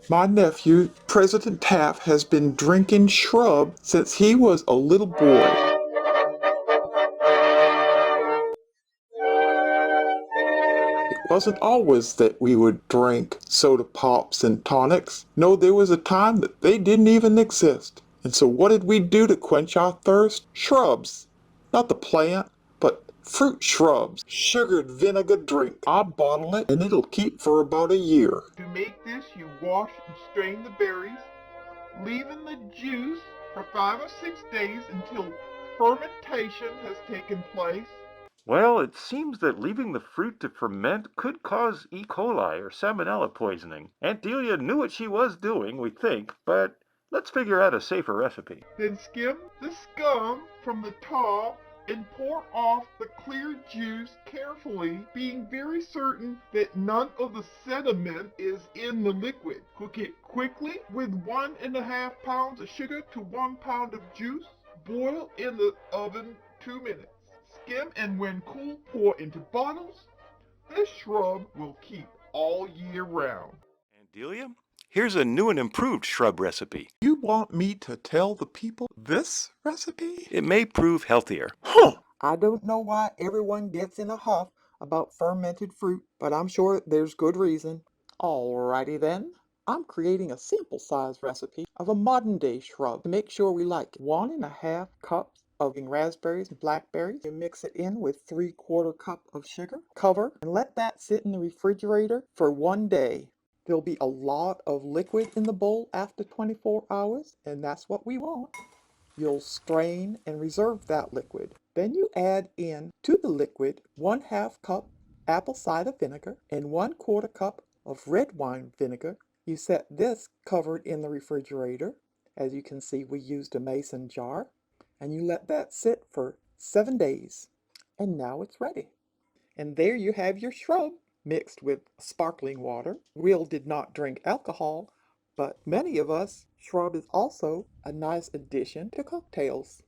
My nephew, President Taft, has been drinking Shrub since he was a little boy. It wasn't always that we would drink soda pops and tonics. No, there was a time that they didn't even exist. And so what did we do to quench our thirst? Shrubs. Not the plant, but fruit shrubs. Sugared vinegar drink. I bottle it and it'll keep for about a year. To make this, you wash and strain the berries, leaving the juice for 5 or 6 days until fermentation has taken place. Well, it seems that leaving the fruit to ferment could cause E. coli or salmonella poisoning. Aunt Delia knew what she was doing, we think, but let's figure out a safer recipe. Then skim the scum from the top and pour off the clear juice carefully, being very certain that none of the sediment is in the liquid. Cook it quickly with 1.5 pounds of sugar to 1 pound of juice. Boil in the oven 2 minutes. Skim and when cool, pour into bottles. This shrub will keep all year round. Aunt Delia, here's a new and improved shrub recipe. You want me to tell the people this recipe? It may prove healthier. I don't know why everyone gets in a huff about fermented fruit, but I'm sure there's good reason. Alrighty then. I'm creating a sample size recipe of a modern day shrub to make sure we like it. 1.5 cups of raspberries and blackberries. You mix it in with 3/4 cup of sugar. Cover and let that sit in the refrigerator for 1 day. There'll be a lot of liquid in the bowl after 24 hours, and that's what we want. You'll strain and reserve that liquid. Then you add in to the liquid 1/2 cup apple cider vinegar and 1/4 cup of red wine vinegar. You set this covered in the refrigerator. As you can see, we used a mason jar. And you let that sit for 7 days. And now it's ready. And there you have your shrub mixed with sparkling water. Will did not drink alcohol, but many of us, shrub is also a nice addition to cocktails.